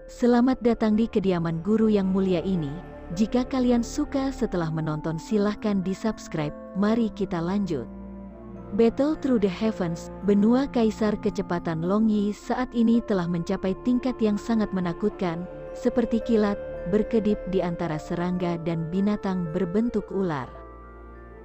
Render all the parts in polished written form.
Selamat datang di kediaman guru yang mulia ini. Jika kalian suka setelah menonton silahkan di-subscribe. Mari kita lanjut. Battle Through the Heavens, benua kaisar kecepatan Long Yi saat ini telah mencapai tingkat yang sangat menakutkan, seperti kilat, berkedip di antara serangga dan binatang berbentuk ular.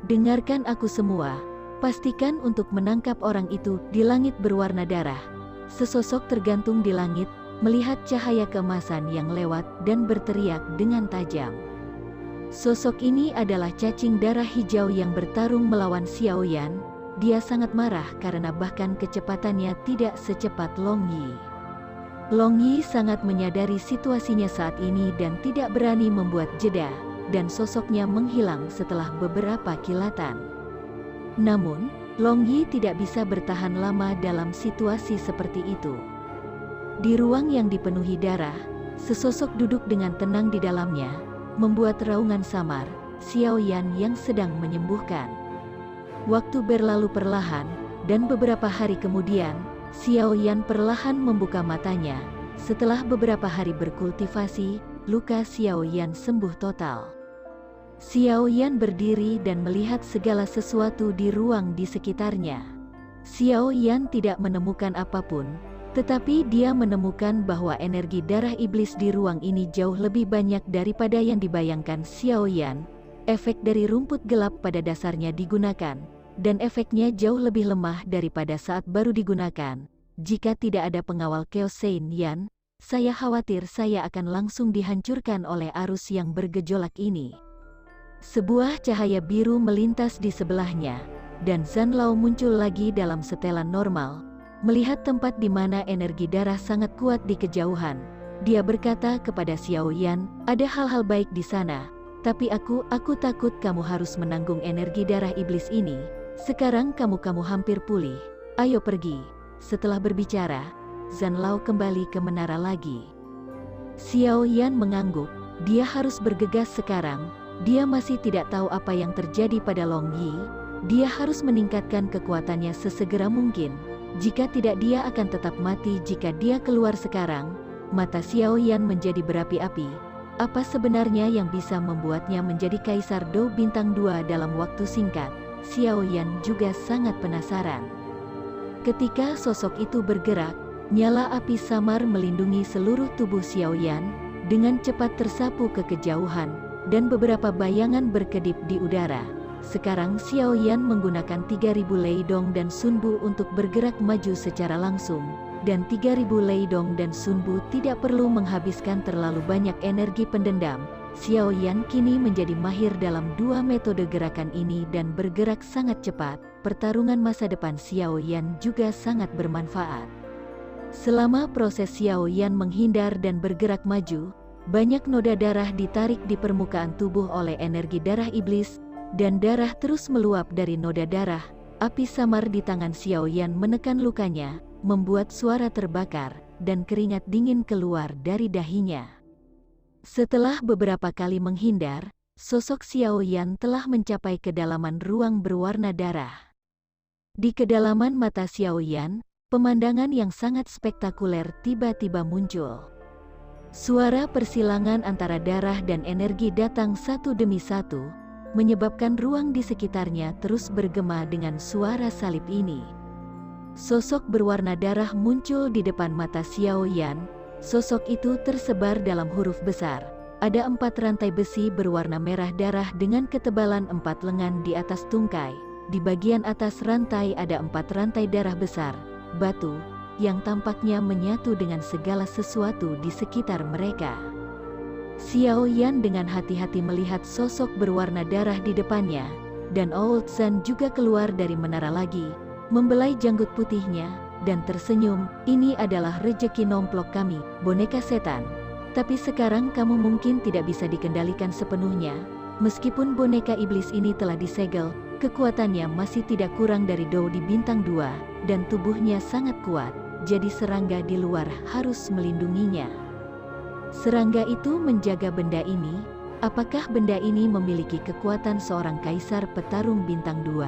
Dengarkan aku semua, pastikan untuk menangkap orang itu di langit berwarna darah. Sesosok tergantung di langit, melihat cahaya keemasan yang lewat dan berteriak dengan tajam. Sosok ini adalah cacing darah hijau yang bertarung melawan Xiao Yan. Dia sangat marah karena bahkan kecepatannya tidak secepat Long Yi. Long Yi sangat menyadari situasinya saat ini dan tidak berani membuat jeda, dan sosoknya menghilang setelah beberapa kilatan. Namun, Long Yi tidak bisa bertahan lama dalam situasi seperti itu. Di ruang yang dipenuhi darah, sesosok duduk dengan tenang di dalamnya, membuat raungan samar, Xiao Yan yang sedang menyembuhkan. Waktu berlalu perlahan, dan beberapa hari kemudian, Xiao Yan perlahan membuka matanya. Setelah beberapa hari berkultivasi, luka Xiao Yan sembuh total. Xiao Yan berdiri dan melihat segala sesuatu di ruang di sekitarnya. Xiao Yan tidak menemukan apapun, tetapi dia menemukan bahwa energi darah iblis di ruang ini jauh lebih banyak daripada yang dibayangkan Xiao Yan. Efek dari rumput gelap pada dasarnya digunakan, dan efeknya jauh lebih lemah daripada saat baru digunakan. Jika tidak ada pengawal Chaos Saint Yan, saya khawatir saya akan langsung dihancurkan oleh arus yang bergejolak ini. Sebuah cahaya biru melintas di sebelahnya, dan Zhan Lao muncul lagi dalam setelan normal. Melihat tempat di mana energi darah sangat kuat di kejauhan, dia berkata kepada Xiao Yan, ada hal-hal baik di sana, tapi aku takut kamu harus menanggung energi darah iblis ini. Sekarang kamu hampir pulih, ayo pergi. Setelah berbicara, Zhan Lao kembali ke menara lagi. Xiao Yan mengangguk, dia harus bergegas sekarang, dia masih tidak tahu apa yang terjadi pada Long Yi, dia harus meningkatkan kekuatannya sesegera mungkin. Jika tidak dia akan tetap mati jika dia keluar sekarang. Mata Xiao Yan menjadi berapi-api. Apa sebenarnya yang bisa membuatnya menjadi Kaisar Dou Bintang 2 dalam waktu singkat? Xiao Yan juga sangat penasaran. Ketika sosok itu bergerak, nyala api samar melindungi seluruh tubuh Xiao Yan, dengan cepat tersapu ke kejauhan, dan beberapa bayangan berkedip di udara. Sekarang Xiao Yan menggunakan 3000 Leidong dan Sun Bu untuk bergerak maju secara langsung, dan 3000 Leidong dan Sun Bu tidak perlu menghabiskan terlalu banyak energi pendendam. Xiao Yan kini menjadi mahir dalam dua metode gerakan ini dan bergerak sangat cepat. Pertarungan masa depan Xiao Yan juga sangat bermanfaat. Selama proses Xiao Yan menghindar dan bergerak maju, banyak noda darah ditarik di permukaan tubuh oleh energi darah iblis, dan darah terus meluap dari noda darah. Api samar di tangan Xiao Yan menekan lukanya, membuat suara terbakar, dan keringat dingin keluar dari dahinya. Setelah beberapa kali menghindar, sosok Xiao Yan telah mencapai kedalaman ruang berwarna darah. Di kedalaman mata Xiao Yan, pemandangan yang sangat spektakuler tiba-tiba muncul. Suara persilangan antara darah dan energi datang satu demi satu, menyebabkan ruang di sekitarnya terus bergema dengan suara salib ini. Sosok berwarna darah muncul di depan mata Xiao Yan. Sosok itu tersebar dalam huruf besar. Ada 4 rantai besi berwarna merah darah dengan ketebalan 4 lengan di atas tungkai. Di bagian atas rantai ada 4 rantai darah besar, batu, yang tampaknya menyatu dengan segala sesuatu di sekitar mereka. Xiao Yan dengan hati-hati melihat sosok berwarna darah di depannya, dan Old Zhan juga keluar dari menara lagi, membelai janggut putihnya, dan tersenyum, ini adalah rejeki nomplok kami, boneka setan. Tapi sekarang kamu mungkin tidak bisa dikendalikan sepenuhnya, meskipun boneka iblis ini telah disegel, kekuatannya masih tidak kurang dari Dou di Bintang 2, dan tubuhnya sangat kuat, jadi serangga di luar harus melindunginya. Serangga itu menjaga benda ini. Apakah benda ini memiliki kekuatan seorang kaisar petarung bintang 2?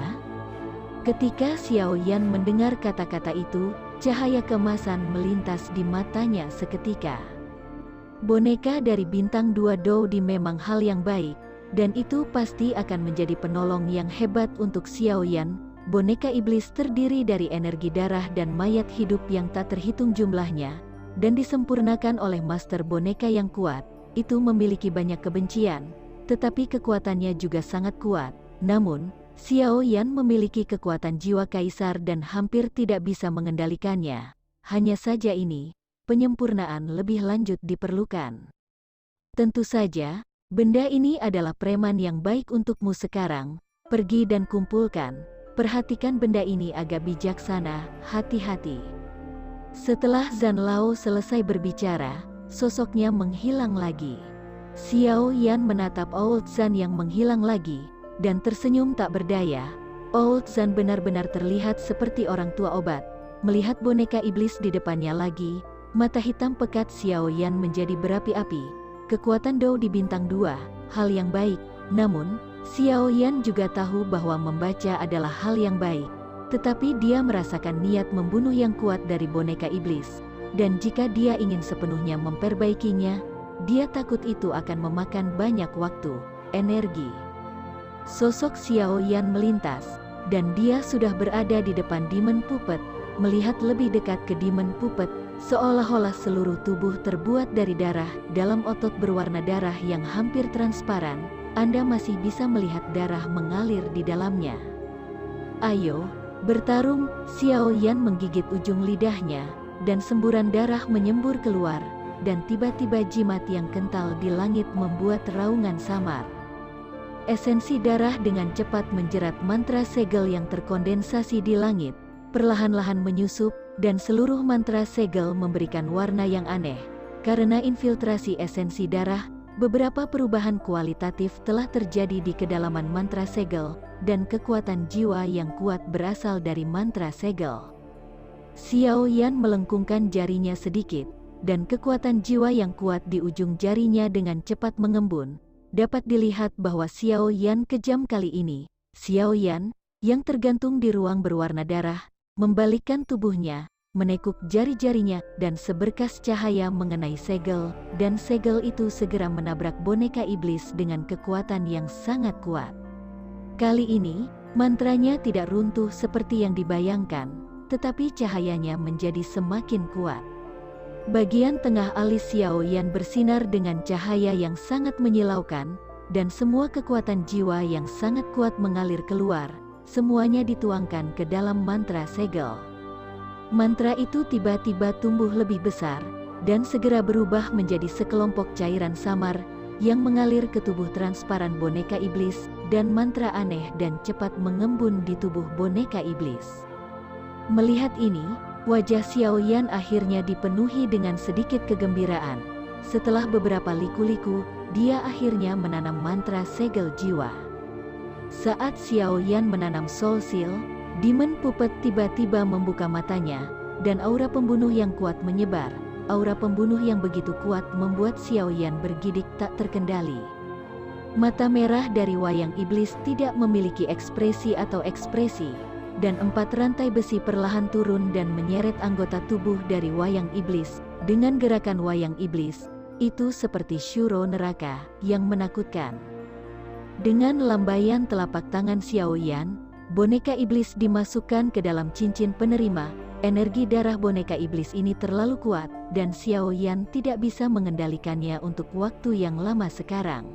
Ketika Xiao Yan mendengar kata-kata itu, cahaya keemasan melintas di matanya seketika. Boneka dari bintang 2 Doudi memang hal yang baik, dan itu pasti akan menjadi penolong yang hebat untuk Xiaoyan. Boneka iblis terdiri dari energi darah dan mayat hidup yang tak terhitung jumlahnya, dan disempurnakan oleh master boneka yang kuat. Itu memiliki banyak kebencian, tetapi kekuatannya juga sangat kuat. Namun, Xiaoyan memiliki kekuatan jiwa kaisar dan hampir tidak bisa mengendalikannya. Hanya saja ini, penyempurnaan lebih lanjut diperlukan. Tentu saja, benda ini adalah preman yang baik untukmu sekarang. Pergi dan kumpulkan. Perhatikan benda ini agak bijaksana, hati-hati. Setelah Zhan Lao selesai berbicara, sosoknya menghilang lagi. Xiaoyan menatap Old Zhan yang menghilang lagi, dan tersenyum tak berdaya. Old Zhan benar-benar terlihat seperti orang tua obat. Melihat boneka iblis di depannya lagi, mata hitam pekat Xiaoyan menjadi berapi-api. Kekuatan Dou di bintang 2, hal yang baik. Namun, Xiaoyan juga tahu bahwa membaca adalah hal yang baik. Tetapi dia merasakan niat membunuh yang kuat dari boneka iblis. Dan jika dia ingin sepenuhnya memperbaikinya, dia takut itu akan memakan banyak waktu, energi. Sosok Xiaoyan melintas, dan dia sudah berada di depan Demon Puppet. Melihat lebih dekat ke Demon Puppet, seolah-olah seluruh tubuh terbuat dari darah. Dalam otot berwarna darah yang hampir transparan, Anda masih bisa melihat darah mengalir di dalamnya. Ayo, bertarung. Xiaoyan menggigit ujung lidahnya, dan semburan darah menyembur keluar, dan tiba-tiba jimat yang kental di langit membuat raungan samar. Esensi darah dengan cepat menjerat mantra segel yang terkondensasi di langit, perlahan-lahan menyusup, dan seluruh mantra segel memberikan warna yang aneh. Karena infiltrasi esensi darah, beberapa perubahan kualitatif telah terjadi di kedalaman mantra segel, dan kekuatan jiwa yang kuat berasal dari mantra segel. Xiaoyan melengkungkan jarinya sedikit, dan kekuatan jiwa yang kuat di ujung jarinya dengan cepat mengembun. Dapat dilihat bahwa Xiaoyan kejam kali ini. Xiaoyan, yang tergantung di ruang berwarna darah, membalikkan tubuhnya, menekuk jari-jarinya, dan seberkas cahaya mengenai segel, dan segel itu segera menabrak boneka iblis dengan kekuatan yang sangat kuat. Kali ini, mantranya tidak runtuh seperti yang dibayangkan, tetapi cahayanya menjadi semakin kuat. Bagian tengah alis Xiaoyan bersinar dengan cahaya yang sangat menyilaukan, dan semua kekuatan jiwa yang sangat kuat mengalir keluar, semuanya dituangkan ke dalam mantra segel. Mantra itu tiba-tiba tumbuh lebih besar, dan segera berubah menjadi sekelompok cairan samar, yang mengalir ke tubuh transparan boneka iblis, dan mantra aneh dan cepat mengembun di tubuh boneka iblis. Melihat ini, wajah Xiaoyan akhirnya dipenuhi dengan sedikit kegembiraan. Setelah beberapa liku-liku, dia akhirnya menanam mantra segel jiwa. Saat Xiaoyan menanam Soul Seal, Demon Puppet tiba-tiba membuka matanya, dan aura pembunuh yang kuat menyebar. Aura pembunuh yang begitu kuat membuat Xiaoyan bergidik tak terkendali. Mata merah dari wayang iblis tidak memiliki ekspresi atau ekspresi, dan 4 rantai besi perlahan turun dan menyeret anggota tubuh dari wayang iblis. Dengan gerakan wayang iblis, itu seperti syuro neraka yang menakutkan. Dengan lambaian telapak tangan Xiaoyan, boneka iblis dimasukkan ke dalam cincin penerima. Energi darah boneka iblis ini terlalu kuat, dan Xiaoyan tidak bisa mengendalikannya untuk waktu yang lama sekarang.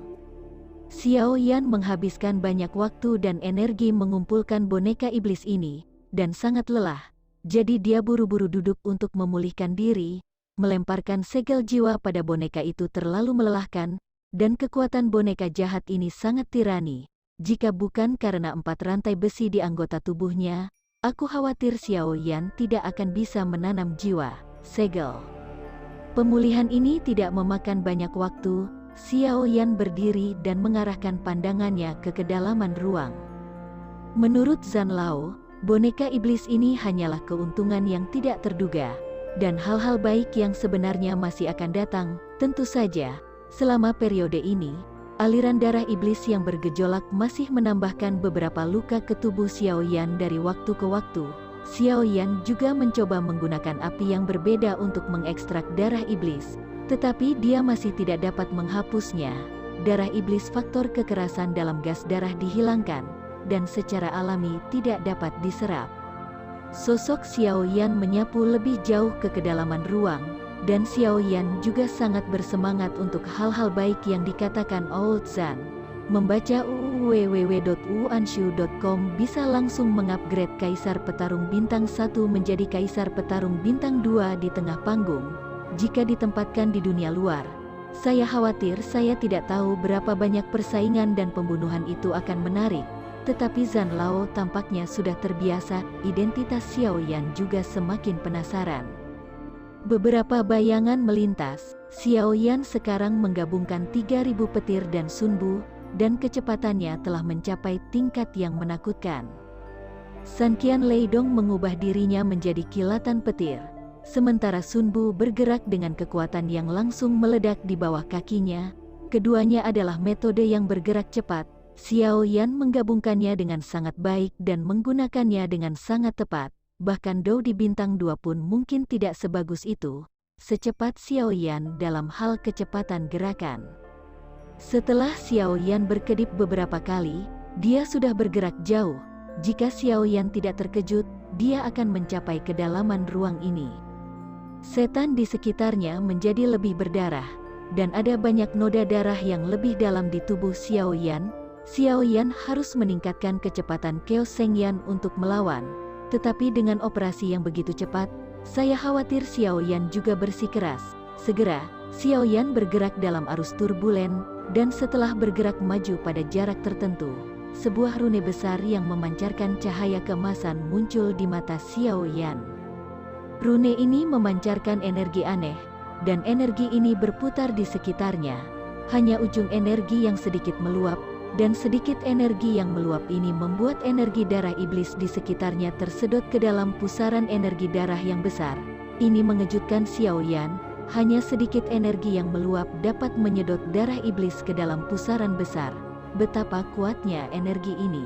Xiaoyan menghabiskan banyak waktu dan energi mengumpulkan boneka iblis ini, dan sangat lelah. Jadi dia buru-buru duduk untuk memulihkan diri. Melemparkan segel jiwa pada boneka itu terlalu melelahkan, dan kekuatan boneka jahat ini sangat tirani. Jika bukan karena 4 rantai besi di anggota tubuhnya, aku khawatir Xiaoyan tidak akan bisa menanam jiwa segel. Pemulihan ini tidak memakan banyak waktu. Xiaoyan berdiri dan mengarahkan pandangannya ke kedalaman ruang. Menurut Zhan Lao, boneka iblis ini hanyalah keuntungan yang tidak terduga, dan hal-hal baik yang sebenarnya masih akan datang. Tentu saja, selama periode ini, aliran darah iblis yang bergejolak masih menambahkan beberapa luka ke tubuh Xiaoyan dari waktu ke waktu. Xiaoyan juga mencoba menggunakan api yang berbeda untuk mengekstrak darah iblis, Tetapi dia masih tidak dapat menghapusnya. Darah iblis faktor kekerasan dalam gas darah dihilangkan, dan secara alami tidak dapat diserap. Sosok Xiao Yan menyapu lebih jauh ke kedalaman ruang, dan Xiao Yan juga sangat bersemangat untuk hal-hal baik yang dikatakan Old Zan. Membaca www.uanshu.com bisa langsung mengupgrade Kaisar Petarung Bintang 1 menjadi Kaisar Petarung Bintang 2 di tengah panggung. Jika ditempatkan di dunia luar, saya khawatir saya tidak tahu berapa banyak persaingan dan pembunuhan itu akan menarik. Tetapi Zan Lao tampaknya sudah terbiasa, identitas Xiao Yan juga semakin penasaran. Beberapa bayangan melintas, Xiao Yan sekarang menggabungkan 3.000 petir dan sunbu, dan kecepatannya telah mencapai tingkat yang menakutkan. Sanqian Leidong mengubah dirinya menjadi kilatan petir, sementara sunbu bergerak dengan kekuatan yang langsung meledak di bawah kakinya. Keduanya adalah metode yang bergerak cepat. Xiao Yan menggabungkannya dengan sangat baik dan menggunakannya dengan sangat tepat. Bahkan Dou di Bintang 2 pun mungkin tidak sebagus itu, secepat Xiao Yan dalam hal kecepatan gerakan. Setelah Xiao Yan berkedip beberapa kali, dia sudah bergerak jauh. Jika Xiao Yan tidak terkejut, dia akan mencapai kedalaman ruang ini. Setan di sekitarnya menjadi lebih berdarah, dan ada banyak noda darah yang lebih dalam di tubuh Xiao Yan. Xiao Yan harus meningkatkan kecepatan Chaos Seng Yan untuk melawan. Tetapi dengan operasi yang begitu cepat, saya khawatir Xiao Yan juga bersikeras. Segera, Xiao Yan bergerak dalam arus turbulen, dan setelah bergerak maju pada jarak tertentu, sebuah rune besar yang memancarkan cahaya keemasan muncul di mata Xiao Yan. Rune ini memancarkan energi aneh, dan energi ini berputar di sekitarnya. Hanya ujung energi yang sedikit meluap, dan sedikit energi yang meluap ini membuat energi darah iblis di sekitarnya tersedot ke dalam pusaran energi darah yang besar. Ini mengejutkan Xiao Yan. Hanya sedikit energi yang meluap dapat menyedot darah iblis ke dalam pusaran besar. Betapa kuatnya energi ini.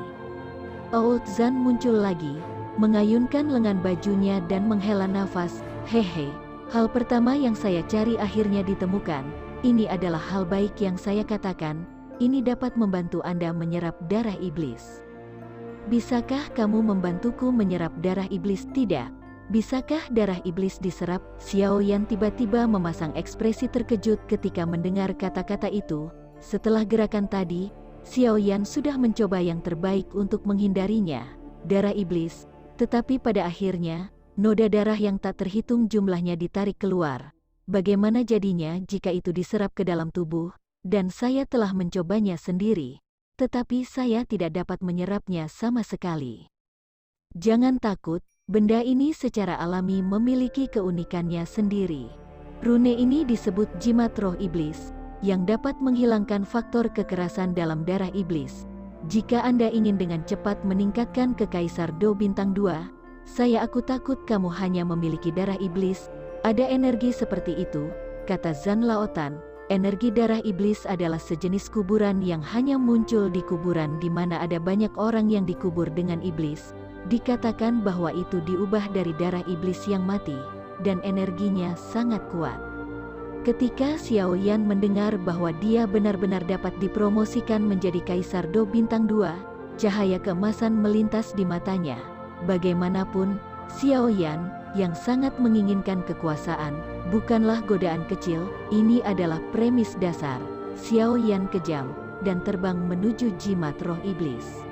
Old Zan muncul lagi, mengayunkan lengan bajunya dan menghela nafas. Hehe, hal pertama yang saya cari akhirnya ditemukan. Ini adalah hal baik yang saya katakan. Ini dapat membantu Anda menyerap darah iblis. Bisakah kamu membantuku menyerap darah iblis? Tidak. Bisakah darah iblis diserap? Xiao Yan tiba-tiba memasang ekspresi terkejut ketika mendengar kata-kata itu. Setelah gerakan tadi, Xiao Yan sudah mencoba yang terbaik untuk menghindarinya, darah iblis. Tetapi pada akhirnya, noda darah yang tak terhitung jumlahnya ditarik keluar. Bagaimana jadinya jika itu diserap ke dalam tubuh? Dan saya telah mencobanya sendiri, tetapi saya tidak dapat menyerapnya sama sekali. Jangan takut. Benda ini secara alami memiliki keunikannya sendiri. Rune ini disebut jimat roh iblis, yang dapat menghilangkan faktor kekerasan dalam darah iblis. Jika Anda ingin dengan cepat meningkatkan ke Kaisar Dou Bintang 2, aku takut kamu hanya memiliki darah iblis. Ada energi seperti itu, kata Zan Laotan. Energi darah iblis adalah sejenis kuburan yang hanya muncul di kuburan di mana ada banyak orang yang dikubur dengan iblis. Dikatakan bahwa itu diubah dari darah iblis yang mati, dan energinya sangat kuat. Ketika Xiao Yan mendengar bahwa dia benar-benar dapat dipromosikan menjadi Kaisar Dou Bintang 2, cahaya keemasan melintas di matanya. Bagaimanapun, Xiao Yan, yang sangat menginginkan kekuasaan, bukanlah godaan kecil. Ini adalah premis dasar. Xiao Yan kejam, dan terbang menuju jimat roh iblis.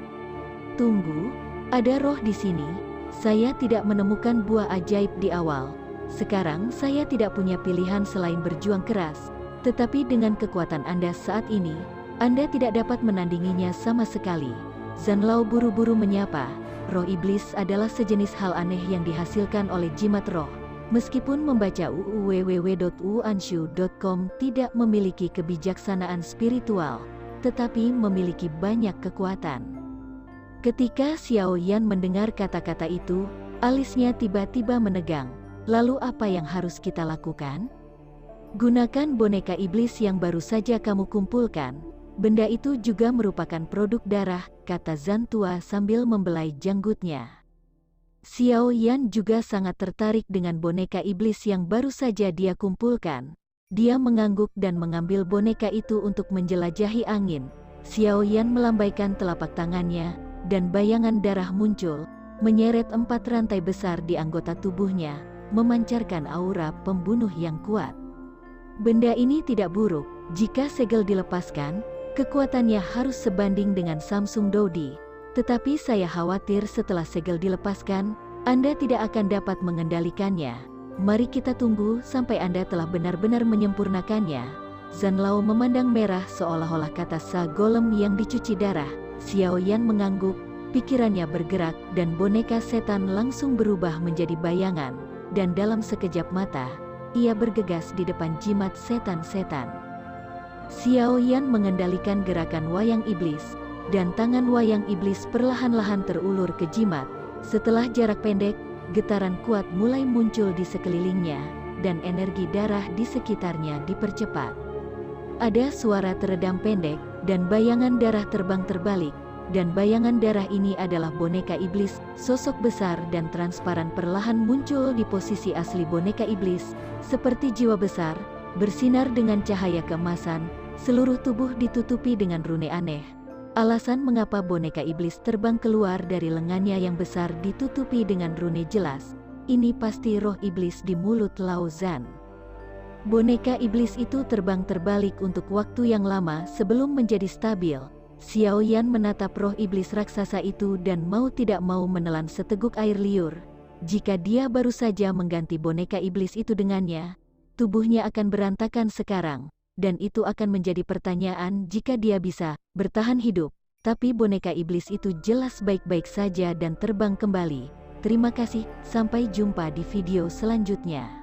Tunggu. Ada roh di sini. Saya tidak menemukan buah ajaib di awal. Sekarang saya tidak punya pilihan selain berjuang keras. Tetapi dengan kekuatan Anda saat ini, Anda tidak dapat menandinginya sama sekali. Zan Lao buru-buru menyapa. Roh iblis adalah sejenis hal aneh yang dihasilkan oleh jimat roh. Meskipun membaca www.uanshu.com tidak memiliki kebijaksanaan spiritual, tetapi memiliki banyak kekuatan. Ketika Xiao Yan mendengar kata-kata itu, alisnya tiba-tiba menegang. Lalu apa yang harus kita lakukan? Gunakan boneka iblis yang baru saja kamu kumpulkan. Benda itu juga merupakan produk darah, kata Zan tua sambil membelai janggutnya. Xiao Yan juga sangat tertarik dengan boneka iblis yang baru saja dia kumpulkan. dia mengangguk dan mengambil boneka itu untuk menjelajahi angin. Xiao Yan melambaikan telapak tangannya, dan bayangan darah muncul, menyeret 4 rantai besar di anggota tubuhnya, memancarkan aura pembunuh yang kuat. Benda ini tidak buruk, jika segel dilepaskan, kekuatannya harus sebanding dengan Samsung Dodi. Tetapi saya khawatir setelah segel dilepaskan, Anda tidak akan dapat mengendalikannya. Mari kita tunggu sampai Anda telah benar-benar menyempurnakannya. Zhan Lao memandang merah seolah-olah kata Sa Golem yang dicuci darah. Xiao Yan mengangguk, pikirannya bergerak dan boneka setan langsung berubah menjadi bayangan. Dan dalam sekejap mata, ia bergegas di depan jimat setan-setan. Xiao Yan mengendalikan gerakan wayang iblis, dan tangan wayang iblis perlahan-lahan terulur ke jimat. Setelah jarak pendek, getaran kuat mulai muncul di sekelilingnya, dan energi darah di sekitarnya dipercepat. Ada suara teredam pendek, dan bayangan darah terbang terbalik, dan bayangan darah ini adalah boneka iblis, sosok besar dan transparan perlahan muncul di posisi asli boneka iblis, seperti jiwa besar, bersinar dengan cahaya keemasan, seluruh tubuh ditutupi dengan rune aneh. Alasan mengapa boneka iblis terbang keluar dari lengannya yang besar ditutupi dengan rune jelas, ini pasti roh iblis di mulut Lao Zhan. Boneka iblis itu terbang terbalik untuk waktu yang lama sebelum menjadi stabil. Xiao Yan menatap roh iblis raksasa itu dan mau tidak mau menelan seteguk air liur. Jika dia baru saja mengganti boneka iblis itu dengannya, tubuhnya akan berantakan sekarang, dan itu akan menjadi pertanyaan jika dia bisa bertahan hidup. Tapi boneka iblis itu jelas baik-baik saja dan terbang kembali. Terima kasih, sampai jumpa di video selanjutnya.